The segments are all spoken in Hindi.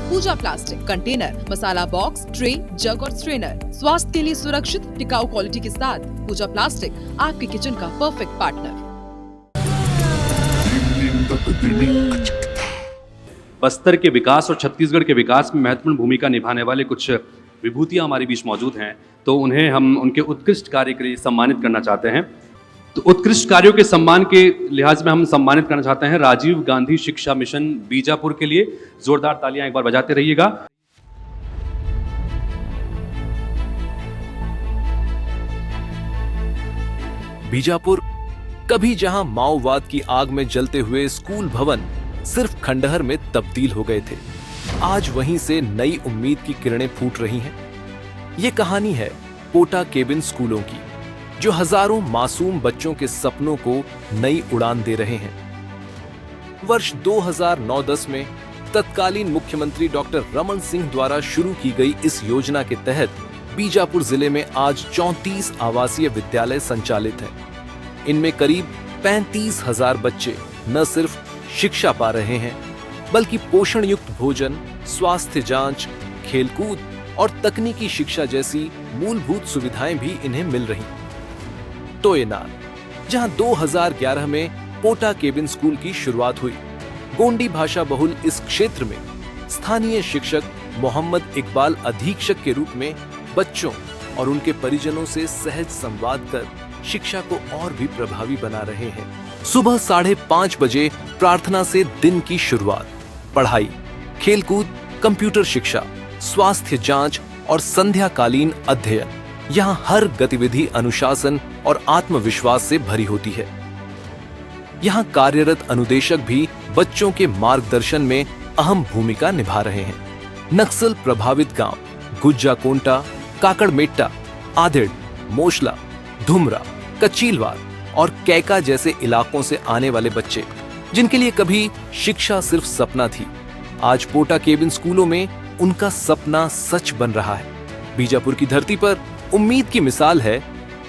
पूजा प्लास्टिक, कंटेनर, मसाला बॉक्स, ट्रे, जग और स्ट्रेनर। स्वास्थ्य के लिए सुरक्षित, टिकाऊ क्वालिटी के साथ पूजा प्लास्टिक आपके किचन का परफेक्ट पार्टनर। बस्तर के विकास और छत्तीसगढ़ के विकास में महत्वपूर्ण भूमिका निभाने वाले कुछ विभूतियां हमारे बीच मौजूद हैं, तो उन्हें हम उनके उत्कृष्ट कार्य के लिए सम्मानित करना चाहते हैं। तो उत्कृष्ट कार्यों के सम्मान के लिहाज में हम सम्मानित करना चाहते हैं राजीव गांधी शिक्षा मिशन बीजापुर के लिए। जोरदार तालियां एक बार बजाते रहिएगा। बीजापुर, कभी जहां माओवाद की आग में जलते हुए स्कूल भवन सिर्फ खंडहर में तब्दील हो गए थे, आज वहीं से नई उम्मीद की किरणें फूट रही हैं। ये कहानी है पोटा केबिन स्कूलों की, जो हजारों मासूम बच्चों के सपनों को नई उड़ान दे रहे हैं। वर्ष 2009-10 में तत्कालीन मुख्यमंत्री डॉक्टर रमन सिंह द्वारा शुरू की गई इस योजना के तहत बीजापुर जिले में आज 34 आवासीय विद्यालय संचालित हैं। इनमें करीब 35,000 बच्चे न सिर्फ शिक्षा पा रहे हैं, बल्कि पोषण युक्त भोजन, स्वास्थ्य जांच, खेलकूद और तकनीकी शिक्षा जैसी मूलभूत सुविधाएं भी इन्हें मिल रही। तोयनार, जहां 2011 में पोटा केबिन स्कूल की शुरुआत हुई, गोंडी भाषा बहुल इस क्षेत्र में स्थानीय शिक्षक मोहम्मद इकबाल अधीक्षक के रूप में बच्चों और उनके परिजनों से सहज संवाद कर शिक्षा को और भी प्रभावी बना रहे हैं। सुबह 5:30 बजे प्रार्थना से दिन की शुरुआत, पढ़ाई, खेलकूद, कंप्यूटर शिक्षा, स्वास्थ्य जांच और संध्याकालीन अध्ययन, यहाँ हर गतिविधि अनुशासन और आत्मविश्वास से भरी होती है। यहाँ कार्यरत अनुदेशक भी बच्चों के मार्गदर्शन में अहम भूमिका निभा रहे हैं। नक्सल प्रभावित गांव गुज्जाकोंटा, काकड़मेट्टा, आधेड़, मोशला, धुमरा, कचीलवार और कैका जैसे इलाकों से आने वाले बच्चे, जिनके लिए कभी शिक्षा सिर्फ सपना थी, आज पोटा केबिन स्कूलों में उनका सपना सच बन रहा है। बीजापुर की धरती पर उम्मीद की मिसाल है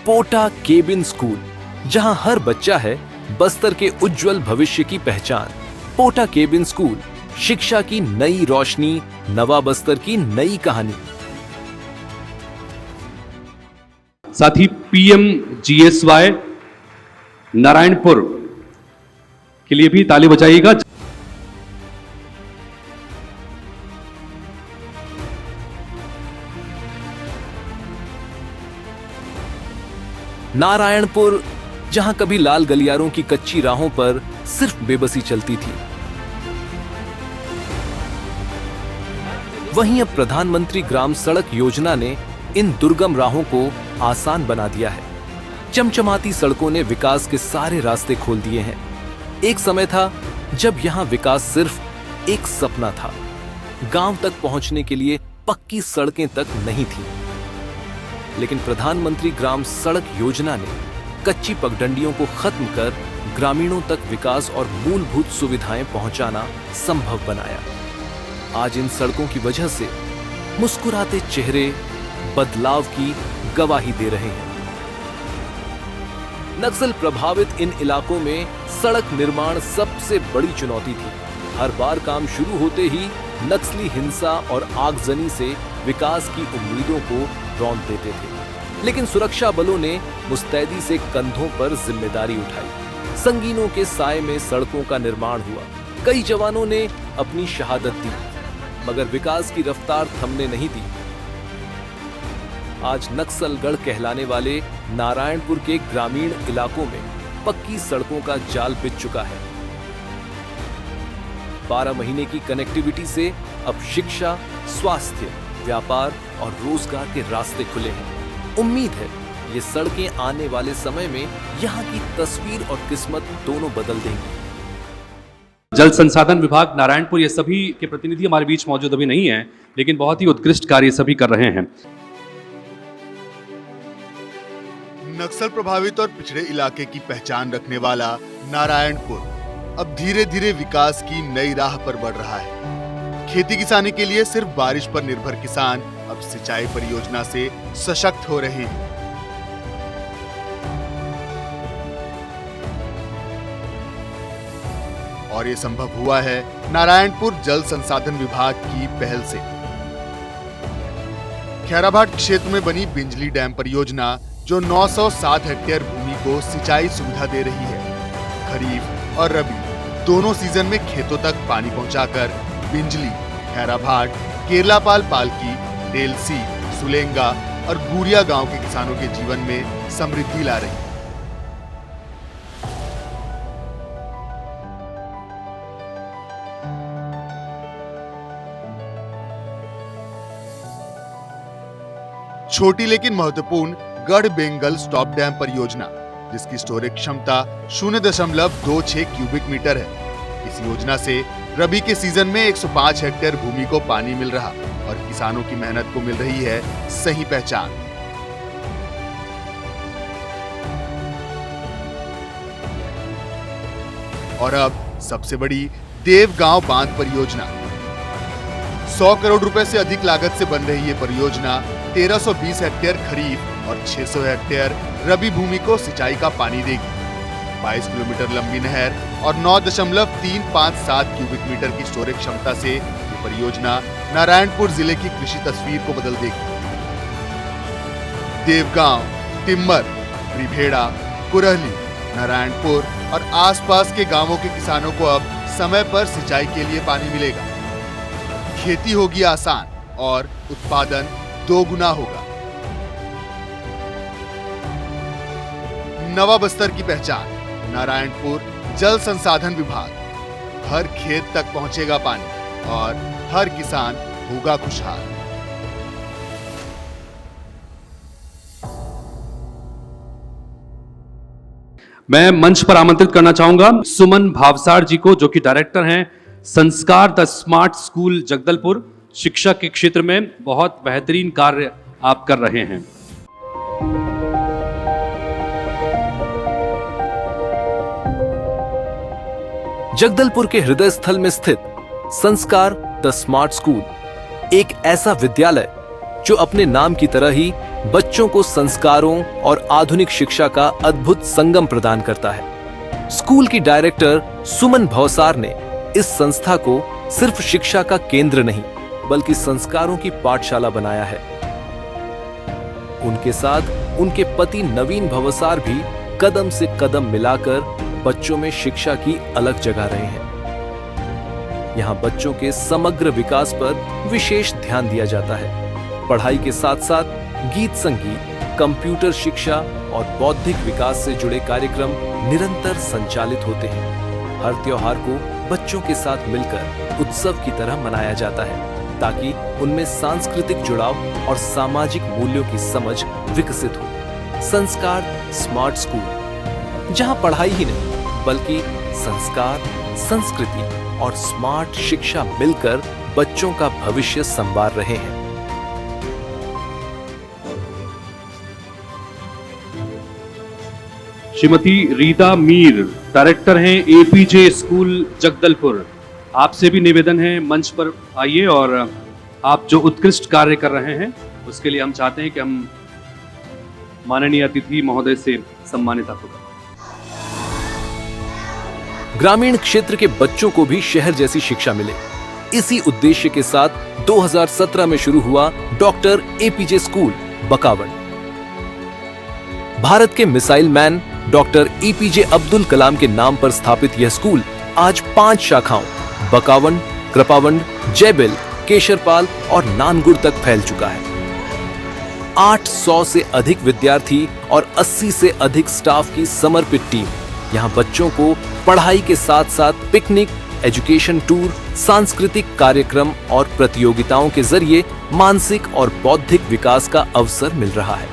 पोटा केबिन स्कूल, जहां हर बच्चा है बस्तर के उज्जवल भविष्य की पहचान। पोटा केबिन स्कूल, शिक्षा की नई रोशनी, नवा बस्तर की नई कहानी। साथ ही PMGSY नारायणपुर के लिए भी ताली बजाइएगा। नारायणपुर, जहां कभी लाल गलियारों की कच्ची राहों पर सिर्फ बेबसी चलती थी, वहीं अब प्रधानमंत्री ग्राम सड़क योजना ने इन दुर्गम राहों को आसान बना दिया है। चमचमाती सड़कों ने विकास के सारे रास्ते खोल दिए हैं। एक समय था जब यहां विकास सिर्फ एक सपना था। गांव तक पहुंचने के लिए पक्की सड़कें तक नहीं थीं। लेकिन प्रधानमंत्री ग्राम सड़क योजना ने कच्ची पगडंडियों को खत्म कर ग्रामीणों तक विकास और मूलभूत सुविधाएं पहुंचाना संभव बनाया। आज इन सड़कों की वजह से मुस्कुराते चेहरे बदलाव की गवाही दे रहे हैं। नक्सल प्रभावित इन इलाकों में सड़क निर्माण सबसे बड़ी चुनौती थी। हर बार काम शुरू होते ही नक्सली हिंसा और आगजनी से विकास की उम्मीदों को रौंद देते थे। लेकिन सुरक्षा बलों ने मुस्तैदी से कंधों पर जिम्मेदारी उठाई। संगीनों के साए में सड़कों का निर्माण हुआ। कई जवानों ने अपनी शहादत दी, मगर विकास की रफ्तार थमने नहीं दी। आज नक्सलगढ़ कहलाने वाले नारायणपुर के ग्रामीण इलाकों में पक्की सड़कों का जाल बिछ चुका है। 12 महीने की कनेक्टिविटी से अब शिक्षा, स्वास्थ्य, व्यापार और रोजगार के रास्ते खुले हैं। उम्मीद है ये सड़कें आने वाले समय में यहाँ की तस्वीर और किस्मत दोनों बदल देंगी। जल संसाधन विभाग नारायणपुर, ये सभी के प्रतिनिधि हमारे बीच मौजूद अभी नहीं है, लेकिन बहुत ही उत्कृष्ट कार्य सभी कर रहे हैं। नक्सल प्रभावित और पिछड़े इलाके की पहचान रखने वाला नारायणपुर अब धीरे धीरे विकास की नई राह पर बढ़ रहा है। खेती किसानी के लिए सिर्फ बारिश पर निर्भर किसान अब सिंचाई परियोजना से सशक्त हो रहे हैं। और ये संभव हुआ है नारायणपुर जल संसाधन विभाग की पहल से। खैराभाट क्षेत्र में बनी बिंजली डैम परियोजना जो 907 हेक्टेयर भूमि को सिंचाई सुविधा दे रही है, खरीफ और रबी दोनों सीजन में खेतों तक पानी पहुंचाकर बिंजली, खैराभाट, केरलापाल पालकी, डेलसी, सुलेंगा और गुरिया गांव के किसानों के जीवन में समृद्धि ला रही है। छोटी लेकिन महत्वपूर्ण गढ़ बेंगल स्टॉप डैम परियोजना, जिसकी स्टोरेज क्षमता 0.26 क्यूबिक मीटर है। इस योजना से रबी के सीजन में 105 हेक्टेयर भूमि को पानी मिल रहा और किसानों की मेहनत को मिल रही है सही पहचान। और अब सबसे बड़ी देवगांव बांध परियोजना। 100 करोड़ रुपए से अधिक लागत से बन रही ये परियोजना 1320 हेक्टेयर खरीफ और 600 हेक्टेयर रबी भूमि को सिंचाई का पानी देगी। 22 किलोमीटर लंबी नहर और 9.357 क्यूबिक मीटर की स्टोरेज क्षमता से ये परियोजना नारायणपुर जिले की कृषि तस्वीर को बदल देगी। देवगांव, टिम्मर, त्रिभेड़ा, कुरहली, नारायणपुर और आसपास के गांवों के किसानों को अब समय पर सिंचाई के लिए पानी मिलेगा। खेती होगी आसान और उत्पादन 2 गुना होगा। नवा बस्तर की पहचान, नारायणपुर जल संसाधन विभाग। हर खेत तक पहुंचेगा पानी और हर किसान होगा खुशहाल। मैं मंच पर आमंत्रित करना चाहूंगा सुमन भावसार जी को, जो कि डायरेक्टर हैं संस्कार द स्मार्ट स्कूल जगदलपुर। शिक्षा के क्षेत्र में बहुत बेहतरीन कार्य आप कर रहे हैं। जगदलपुर के हृदय स्थल में स्थित संस्कार द स्मार्ट स्कूल एक ऐसा विद्यालय जो अपने नाम की तरह ही बच्चों को संस्कारों और आधुनिक शिक्षा का अद्भुत संगम प्रदान करता है। स्कूल की डायरेक्टर सुमन भावसार ने इस संस्था को सिर्फ शिक्षा का केंद्र नहीं बल्कि संस्कारों की पाठशाला बनाया है। उनके साथ उनके पति नवीन भावसार भी कदम से कदम मिलाकर बच्चों में शिक्षा की अलग जगा रहे हैं। यहाँ बच्चों के समग्र विकास पर विशेष ध्यान दिया जाता है। पढ़ाई के साथ साथ गीत संगीत, कंप्यूटर शिक्षा और बौद्धिक विकास से जुड़े कार्यक्रम निरंतर संचालित होते हैं। हर त्योहार को बच्चों के साथ मिलकर उत्सव की तरह मनाया जाता है ताकि उनमें सांस्कृतिक जुड़ाव और सामाजिक मूल्यों की समझ विकसित हो। संस्कार स्मार्ट स्कूल, जहां पढ़ाई ही नहीं बल्कि संस्कार, संस्कृति और स्मार्ट शिक्षा मिलकर बच्चों का भविष्य संवार रहे हैं। श्रीमती रीता मीर डायरेक्टर हैं एपीजे स्कूल जगदलपुर। आपसे भी निवेदन है, मंच पर आइए और आप जो उत्कृष्ट कार्य कर रहे हैं उसके लिए हम चाहते हैं कि हम माननीय अतिथि महोदय से सम्मानित आपको करें। ग्रामीण क्षेत्र के बच्चों को भी शहर जैसी शिक्षा मिले, इसी उद्देश्य के साथ 2017 में शुरू हुआ doctor APJ school Bakawand. Bharat के missile man doctor APJ Abdul Kalam के नाम पर स्थापित यह स्कूल आज 5 शाखाओं बकावंड, कृपावंड, जयबिल, केशरपाल और नानगुड़ तक फैल चुका है। 800 से अधिक विद्यार्थी और 80 से अधिक स्टाफ की समर्पित टीम यहाँ बच्चों को पढ़ाई के साथ साथ पिकनिक, एजुकेशन टूर, सांस्कृतिक कार्यक्रम और प्रतियोगिताओं के जरिए मानसिक और बौद्धिक विकास का अवसर मिल रहा है।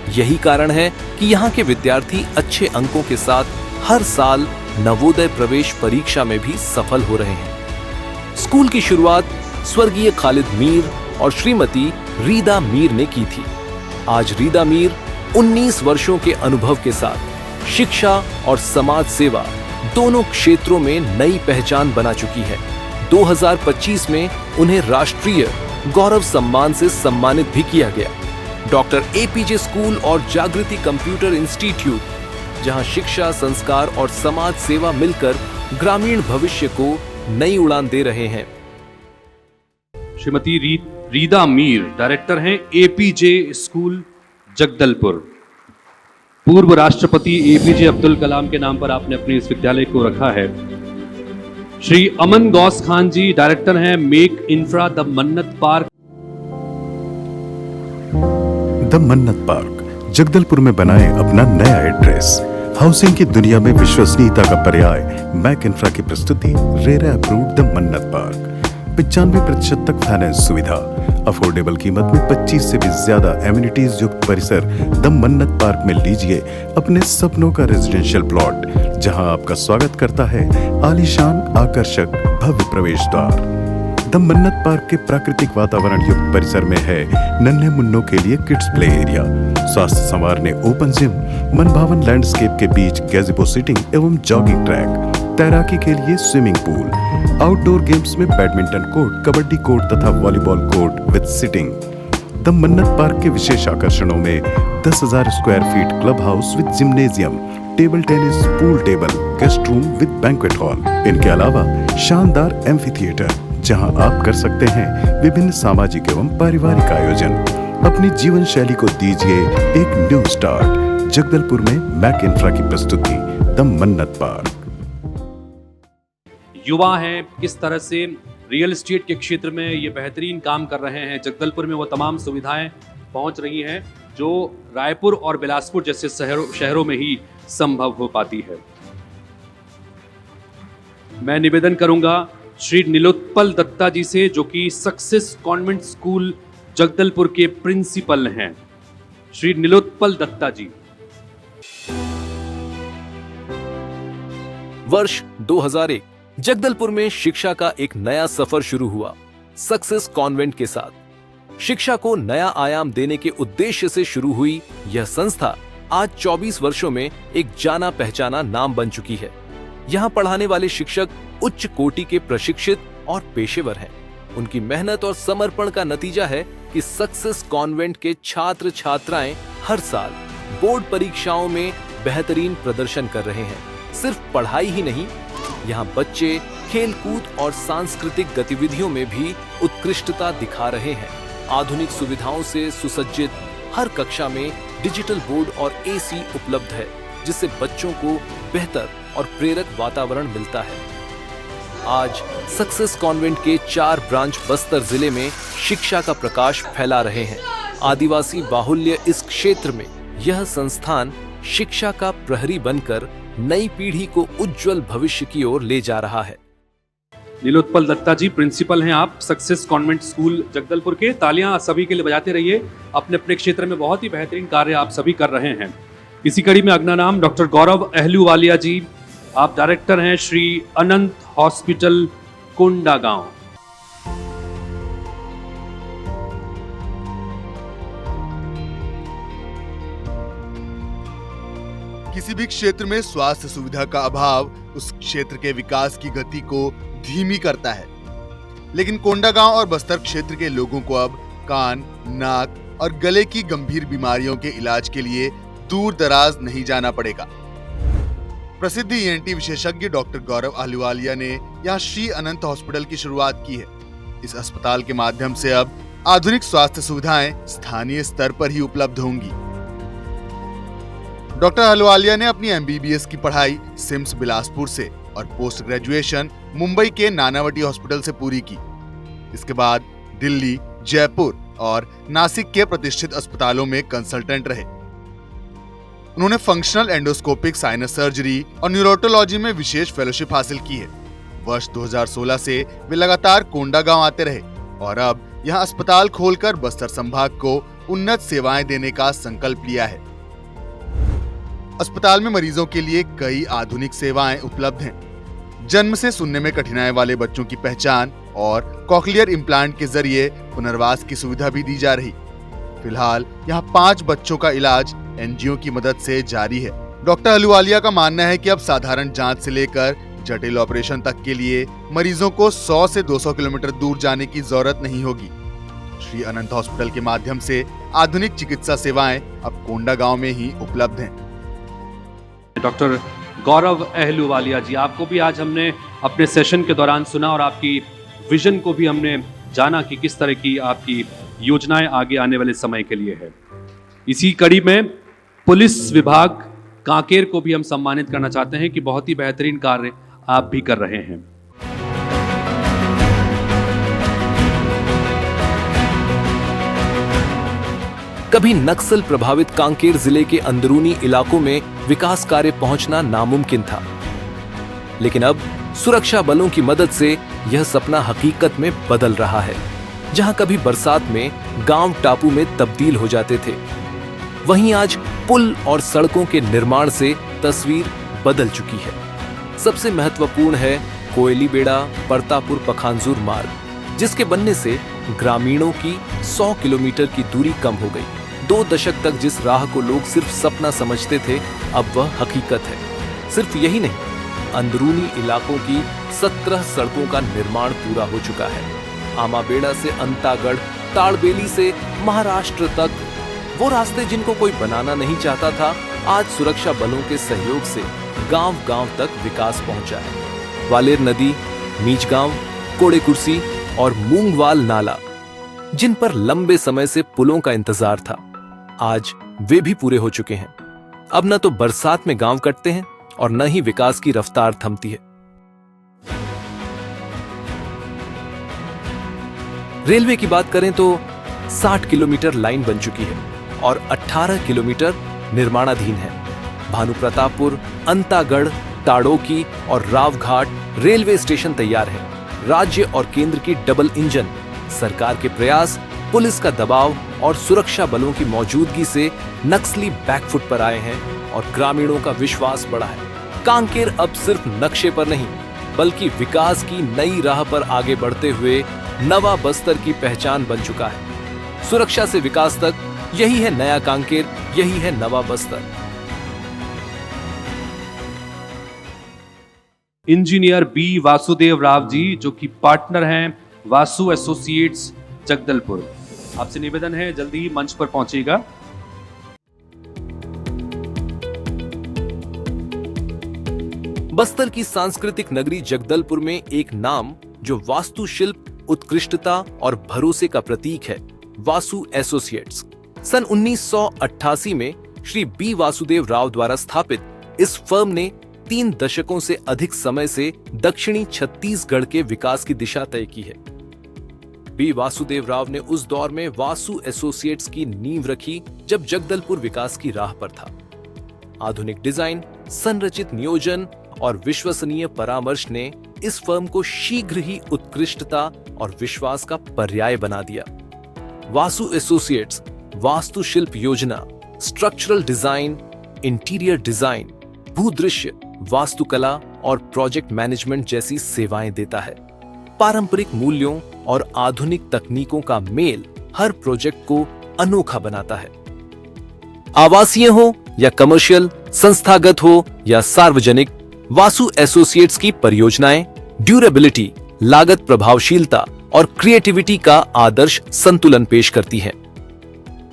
यही कारण है कि यहाँ के विद्यार्थी अच्छे अंकों के साथ हर साल नवोदय प्रवेश परीक्षा में भी सफल हो रहे हैं। स्कूल की शुरुआत स्वर्गीय खालिद मीर और श्रीमती रीदा मीर ने की थी। आज रीदा मीर 19 वर्षों के अनुभव के साथ शिक्षा और समाज सेवा दोनों क्षेत्रों में नई पहचान बना चुकी है। 2025 में उन्हें राष्ट्रीय गौरव सम्मान से सम्मानित भी किया गया। डॉक्टर एपीजे स्कूल और जागृति कंप्यूटर इंस्टीट्यूट, जहां शिक्षा, संस्कार और समाज सेवा मिलकर ग्रामीण भविष्य को नई उड़ान दे रहे हैं। श्रीमती रीदा मीर डायरेक्टर हैं एपीजे स्कूल जगदलपुर। पूर्व राष्ट्रपति एपीजे अब्दुल कलाम के नाम पर आपने अपने इस विद्यालय को रखा है। श्री अमन गौस खान जी डायरेक्टर हैं मेक इंफ्रा द मन्नत पार्क। द मन्नत पार्क जगदलपुर में बनाए अपना नया एड्रेस। हाउसिंग की दुनिया में विश्वसनीयता का पर्याय मैक इंफ्रा की प्रस्तुति रेरा अप्रूव्ड द मन्नत पार्क। 95% तक फाइनेंस सुविधा, अफोर्डेबल कीमत में 25 से भी ज्यादा एमिनिटीज युक्त परिसर द मन्नत पार्क में लीजिए अपने सपनों का रेजिडेंशियल प्लॉट, जहां आपका स्वागत करता है आलीशान आकर्षक भव्य प्रवेश द्वार। द मन्नत पार्क के प्राकृतिक वातावरण युक्त परिसर में है नन्हे मुन्नों के लिए किड्स प्ले एरिया, स्वास्थ्य संवारने ओपन जिम, मनभावन लैंडस्केप के बीच गैज़ेबो सिटिंग एवं जॉगिंग ट्रैक, तैराकी के लिए स्विमिंग पूल, आउटडोर गेम्स में बैडमिंटन कोर्ट, कबड्डी कोर्ट तथा volleyball court with sitting. The मन्नत पार्क के विशेष आकर्षणों में 10,000 square feet club house with gymnasium, table tennis, pool table, guest room with banquet hall. इनके अलावा शानदार एम्फी थिएटर, जहां आप कर सकते हैं विभिन्न सामाजिक एवं पारिवारिक आयोजन। अपनी जीवन शैली को दीजिए एक न्यू स्टार्ट। जगदलपुर में मैक इंफ्रा की प्रस्तुति द मन्नत पार्क। युवा हैं, किस तरह से रियल एस्टेट के क्षेत्र में ये बेहतरीन काम कर रहे हैं। जगदलपुर में वो तमाम सुविधाएं पहुंच रही हैं जो रायपुर और बिलासपुर जैसे शहरों में ही संभव हो पाती है। मैं निवेदन करूंगा श्री नीलोत्पल दत्ता जी से, जो कि सक्सेस कॉन्वेंट स्कूल जगदलपुर के प्रिंसिपल हैं। श्री नीलोत्पल दत्ता जी। वर्ष 2001 जगदलपुर में शिक्षा का एक नया सफर शुरू हुआ। सक्सेस कॉन्वेंट के साथ शिक्षा को नया आयाम देने के उद्देश्य से शुरू हुई यह संस्था आज 24 वर्षों में एक जाना पहचाना नाम बन चुकी है। यहाँ पढ़ाने वाले शिक्षक उच्च कोटि के प्रशिक्षित और पेशेवर हैं। उनकी मेहनत और समर्पण का नतीजा है कि सक्सेस कॉन्वेंट के छात्र छात्राएं हर साल बोर्ड परीक्षाओं में बेहतरीन प्रदर्शन कर रहे हैं। सिर्फ पढ़ाई ही नहीं, यहाँ बच्चे खेलकूद और सांस्कृतिक गतिविधियों में भी उत्कृष्टता दिखा रहे हैं। आधुनिक सुविधाओं से सुसज्जित हर कक्षा में डिजिटल बोर्ड और एसी उपलब्ध है, जिससे बच्चों को बेहतर और प्रेरक वातावरण मिलता है। आज सक्सेस कॉन्वेंट के 4 ब्रांच बस्तर जिले में शिक्षा का प्रकाश फैला रहे हैं। आदिवासी बाहुल्य इस क्षेत्र में यह संस्थान शिक्षा का प्रहरी बनकर नई पीढ़ी को उज्जवल भविष्य की ओर ले जा रहा है। नीलोत्पल दत्ता जी प्रिंसिपल हैं आप सक्सेस कॉन्वेंट स्कूल जगदलपुर के। तालियां सभी के लिए बजाते रहिए। अपने अपने क्षेत्र में बहुत ही बेहतरीन कार्य आप सभी कर रहे हैं। इसी कड़ी में अगला नाम डॉक्टर गौरव अहलूवालिया जी, आप डायरेक्टर हैं श्री अनंत हॉस्पिटल कोंडागांव। किसी भी क्षेत्र में स्वास्थ्य सुविधा का अभाव उस क्षेत्र के विकास की गति को धीमी करता है, लेकिन कोंडागांव और बस्तर क्षेत्र के लोगों को अब कान, नाक और गले की गंभीर बीमारियों के इलाज के लिए दूर दराज नहीं जाना पड़ेगा। प्रसिद्ध ईएनटी विशेषज्ञ डॉक्टर गौरव अहलूवालिया ने यहाँ श्री अनंत हॉस्पिटल की शुरुआत की है। इस अस्पताल के माध्यम से अब आधुनिक स्वास्थ्य सुविधाएं स्थानीय स्तर पर ही उपलब्ध होंगी। डॉक्टर अहलूवालिया ने अपनी एमबीबीएस की पढ़ाई सिम्स बिलासपुर से और पोस्ट ग्रेजुएशन मुंबई के नानावटी हॉस्पिटल से पूरी की। इसके बाद दिल्ली, जयपुर और नासिक के प्रतिष्ठित अस्पतालों में कंसल्टेंट रहे। उन्होंने फंक्शनल एंडोस्कोपिक साइनस सर्जरी और न्यूरोटोलॉजी में विशेष फेलोशिप हासिल की है। वर्ष 2016 से वे लगातार कोंडागांव आते रहे और अब यहां अस्पताल खोलकर बस्तर संभाग को उन्नत सेवाएं देने का संकल्प लिया है। अस्पताल में मरीजों के लिए कई आधुनिक सेवाएं उपलब्ध हैं। जन्म से सुनने में कठिनाई वाले बच्चों की पहचान और कॉकलियर इम्प्लांट के जरिए पुनर्वास की सुविधा भी दी जा रही। फिलहाल यहाँ 5 बच्चों का इलाज एनजीओ की मदद से जारी है। डॉक्टर अहलूवालिया का मानना है कि अब साधारण जांच से लेकर जटिल ऑपरेशन तक के लिए मरीजों को 100 से 200 किलोमीटर दूर जाने की जरूरत नहीं होगी। श्री अनंत हॉस्पिटल के माध्यम से आधुनिक चिकित्सा सेवाएं अब कोंडागांव में ही उपलब्ध हैं। डॉक्टर गौरव अहलूवालिया जी, आपको भी आज हमने अपने सेशन के दौरान सुना और आपकी विजन को भी हमने जाना कि किस तरह की आपकी योजनाएं आगे आने वाले समय के लिए है। इसी कड़ी में पुलिस विभाग कांकेर को भी हम सम्मानित करना चाहते हैं कि बहुत ही बेहतरीन कार्य आप भी कर रहे हैं। कभी नक्सल प्रभावित कांकेर जिले के अंदरूनी इलाकों में विकास कार्य पहुंचना नामुमकिन था, लेकिन अब सुरक्षा बलों की मदद से यह सपना हकीकत में बदल रहा है। जहां कभी बरसात में गांव टापू में तब्दील हो जाते थे, वहीं आज पुल और सड़कों के निर्माण से तस्वीर बदल चुकी है। सबसे महत्वपूर्ण है कोयली बेड़ा परतापुर पखांजूर मार्ग, जिसके बनने से ग्रामीणों की 100 किलोमीटर की दूरी कम हो गई। 2 दशक तक जिस राह को लोग सिर्फ सपना समझते थे, अब वह हकीकत है। सिर्फ यही नहीं, अंदरूनी इलाकों की 17 सड़कों का निर्माण पूरा हो चुका है। आमाबेड़ा से अंतागढ़, ताड़बेली से महाराष्ट्र तक, वो रास्ते जिनको कोई बनाना नहीं चाहता था, आज सुरक्षा बलों के सहयोग से गांव-गांव तक विकास पहुंचा है। वालेर नदी, मीचगांव, कोड़े कुर्सी और मूंगवाल नाला, जिन पर लंबे समय से पुलों का इंतजार था, आज वे भी पूरे हो चुके हैं। अब न तो बरसात में गांव कटते हैं और न ही विकास की रफ्तार थमती है। रेलवे की बात करें तो 60 किलोमीटर लाइन बन चुकी है और 18 किलोमीटर निर्माणाधीन है। भानुप्रतापपुर, अंतागढ़, ताड़ोकी और रावघाट रेलवे स्टेशन तैयार है। राज्य और केंद्र की डबल इंजन सरकार के प्रयास, पुलिस का दबाव और सुरक्षा बलों की मौजूदगी से नक्सली बैकफुट पर आए हैं और ग्रामीणों का विश्वास बढ़ा है। कांकेर अब सिर्फ नक्शे पर नहीं, बल्कि विकास की नई राह पर आगे बढ़ते हुए नवा बस्तर की पहचान बन चुका है। सुरक्षा से विकास तक, यही है नया कांकेर, यही है नवा बस्तर। इंजीनियर बी वासुदेव राव जी, जो कि पार्टनर हैं वासु एसोसिएट्स जगदलपुर, आपसे निवेदन है जल्दी ही मंच पर पहुंचिएगा। बस्तर की सांस्कृतिक नगरी जगदलपुर में एक नाम जो वास्तुशिल्प, उत्कृष्टता और भरोसे का प्रतीक है, वासु एसोसिएट्स। सन 1988 में श्री बी वासुदेव राव द्वारा स्थापित इस फर्म ने 3 दशकों से अधिक समय से दक्षिणी छत्तीसगढ़ के विकास की दिशा तय की है। बी वासुदेव राव ने उस दौर में वासु एसोसिएट्स की नींव रखी जब जगदलपुर विकास की राह पर था। आधुनिक डिजाइन, संरचित नियोजन और विश्वसनीय परामर्श ने इस फर्म को शीघ्र ही उत्कृष्टता और विश्वास का पर्याय बना दिया। वासु एसोसिएट्स वास्तुशिल्प योजना, स्ट्रक्चरल डिजाइन, इंटीरियर डिजाइन, भूदृश्य, वास्तुकला और प्रोजेक्ट मैनेजमेंट जैसी सेवाएं देता है। पारंपरिक मूल्यों और आधुनिक तकनीकों का मेल हर प्रोजेक्ट को अनोखा बनाता है। आवासीय हो या कमर्शियल, संस्थागत हो या सार्वजनिक, वासु एसोसिएट्स की परियोजनाएं ड्यूरेबिलिटी, लागत प्रभावशीलता और क्रिएटिविटी का आदर्श संतुलन पेश करती हैं।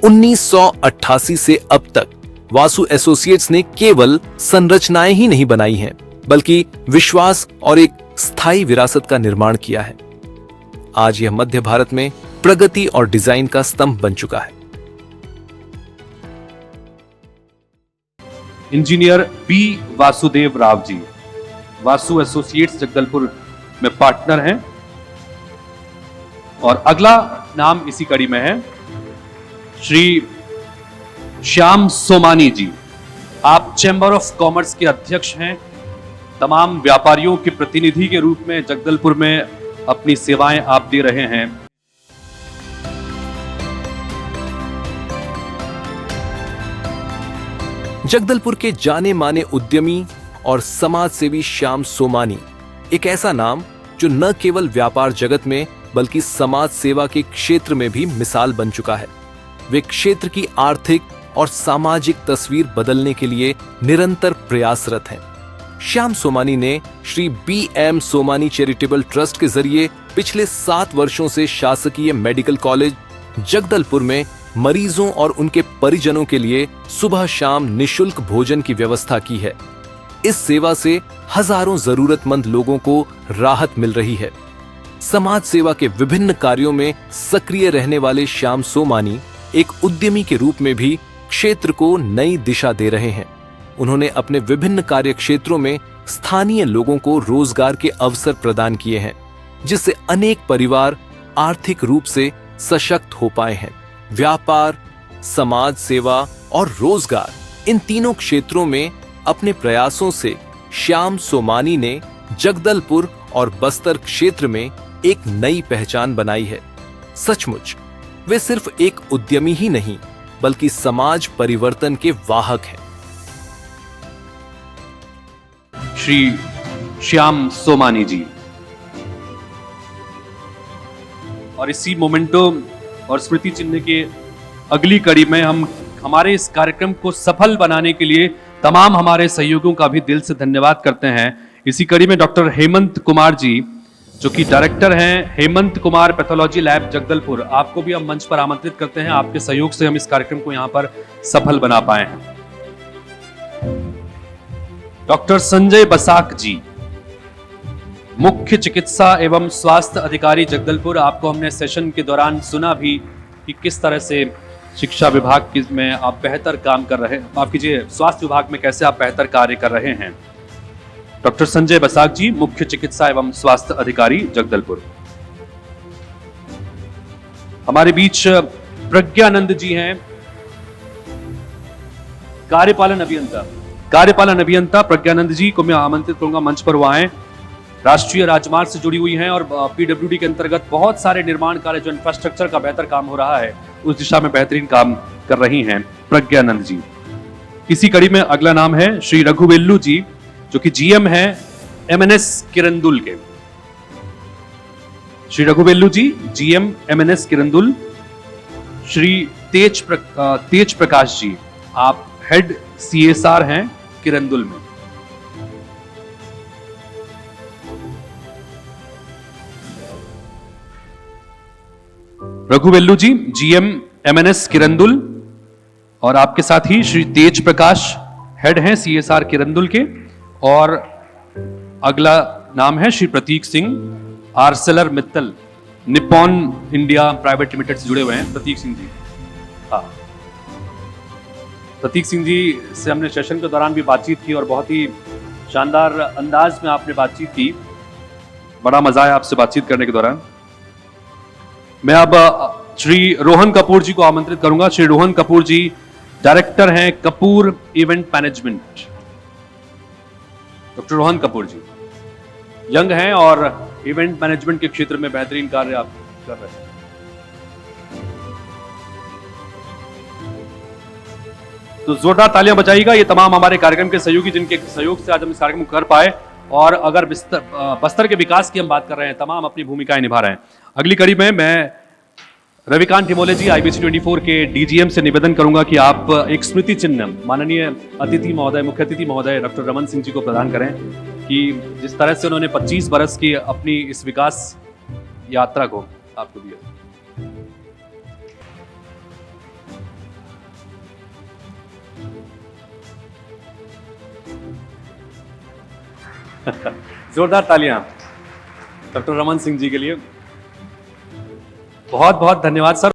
1988 से अब तक वासु एसोसिएट्स ने केवल संरचनाएं ही नहीं बनाई हैं, बल्कि विश्वास और एक स्थायी विरासत का निर्माण किया है। आज यह मध्य भारत में प्रगति और डिजाइन का स्तंभ बन चुका है। Engineer B Vasudev Rao ji, Vasu associates Jagdalpur में पार्टनर हैं। और अगला नाम इसी कड़ी में है श्री श्याम सोमानी जी। आप चैम्बर ऑफ कॉमर्स के अध्यक्ष हैं। तमाम व्यापारियों के प्रतिनिधि के रूप में जगदलपुर में अपनी सेवाएं आप दे रहे हैं। जगदलपुर के जाने माने उद्यमी और समाज सेवी श्याम सोमानी एक ऐसा नाम जो न केवल व्यापार जगत में बल्कि समाज सेवा के क्षेत्र में भी मिसाल बन चुका है। वे क्षेत्र की आर्थिक और सामाजिक तस्वीर बदलने के लिए निरंतर प्रयासरत हैं। श्याम सोमानी ने Shri BM. Somani charitable trust के जरिए पिछले 7 वर्षों से शासकीय मेडिकल कॉलेज जगदलपुर में मरीजों और उनके परिजनों के लिए सुबह शाम निशुल्क भोजन की व्यवस्था की है। इस सेवा से हजारों जरूरतमंद लोगों को राहत मिल रही है। समाज सेवा के विभिन्न कार्यों में सक्रिय रहने वाले श्याम सोमानी एक उद्यमी के रूप में भी क्षेत्र को नई दिशा दे रहे हैं। उन्होंने अपने विभिन्न कार्य क्षेत्रों में स्थानीय लोगों को रोजगार के अवसर प्रदान किए हैं, जिससे अनेक परिवार आर्थिक रूप से सशक्त हो पाए हैं। व्यापार, समाज सेवा और रोजगार, इन तीनों क्षेत्रों में अपने प्रयासों से श्याम सोमानी ने जगदलपुर और बस्तर क्षेत्र में एक नई पहचान बनाई है। सचमुच वे सिर्फ एक उद्यमी ही नहीं, बल्कि समाज परिवर्तन के वाहक हैं। श्री श्याम सोमानी जी, और इसी मोमेंटो और स्मृति चिन्ह के अगली कड़ी में हम हमारे इस कार्यक्रम को सफल बनाने के लिए तमाम हमारे सहयोगियों का भी दिल से धन्यवाद करते हैं। इसी कड़ी में डॉक्टर हेमंत कुमार जी, जो कि डायरेक्टर हैं हेमंत कुमार पैथोलॉजी लैब जगदलपुर, आपको भी हम मंच पर आमंत्रित करते हैं। आपके सहयोग से हम इस कार्यक्रम को यहां पर सफल बना पाए हैं। डॉक्टर संजय बसाक जी, मुख्य चिकित्सा एवं स्वास्थ्य अधिकारी जगदलपुर, आपको हमने सेशन के दौरान सुना भी कि किस तरह से शिक्षा विभाग में आप बेहतर काम कर रहे हैं, माफ कीजिए, स्वास्थ्य विभाग में कैसे आप बेहतर कार्य कर रहे हैं। डॉक्टर संजय बसाक जी, मुख्य चिकित्सा एवं स्वास्थ्य अधिकारी जगदलपुर। हमारे बीच प्रज्ञानंद जी हैं, कार्यपालन अभियंता प्रज्ञानंद जी को मैं आमंत्रित करूंगा मंच पर वो आए। राष्ट्रीय राजमार्ग से जुड़ी हुई हैं और पीडब्ल्यूडी के अंतर्गत बहुत सारे निर्माण कार्य, जो इंफ्रास्ट्रक्चर का बेहतर काम हो रहा है, उस दिशा में बेहतरीन काम कर रही हैं प्रज्ञानंद जी। इसी कड़ी में अगला नाम है श्री रघुवेल्लू जी, जो कि जीएम हैं एमएनएस किरंदुल के। श्री रघुवेल्लू जी, जीएम एमएनएस किरंदुल। श्री तेज प्रकाश जी, आप हेड सीएसआर हैं किरंदुल में। रघुवेल्लू जी, जीएम एमएनएस किरंदुल, और आपके साथ ही श्री तेज प्रकाश, हेड हैं सीएसआर किरंदुल के। और अगला नाम है Shri Pratik Singh, ArcelorMittal Nippon India private limited से जुड़े हुए हैं प्रतीक सिंह जी। हाँ, प्रतीक सिंह जी से हमने सेशन के दौरान भी बातचीत की और बहुत ही शानदार अंदाज में आपने बातचीत की। बड़ा मजा आया आपसे बातचीत करने के दौरान। मैं अब श्री रोहन कपूर जी को आमंत्रित करूंगा। श्री रोहन कपूर जी डायरेक्टर हैं Kapoor event management. Doctor Rohan Kapoor ji young हैं और इवेंट मैनेजमेंट के क्षेत्र में बेहतरीन कार्य आप कर रहे हैं। तो जोरदार तालियां बजाइएगा ये तमाम हमारे कार्यक्रम के सहयोगी, जिनके सहयोग से आज हम इस कार्यक्रम को कर पाए। और अगर बस्तर के विकास की हम बात कर रहे हैं, तमाम अपनी भूमिकाएं निभा रहे हैं। अगली कड़ी में मैं रविकांत हिमोले जी, IBC 24 के डीजीएम से निवेदन करूंगा कि आप एक स्मृति चिन्ह माननीय अतिथि महोदय, मुख्य अतिथि महोदय डॉक्टर रमन सिंह जी को प्रदान करें, कि जिस तरह से उन्होंने 25 बरस की अपनी इस विकास यात्रा को आपको दिया। जोरदार तालियां डॉक्टर रमन सिंह जी के लिए। बहुत बहुत धन्यवाद सर।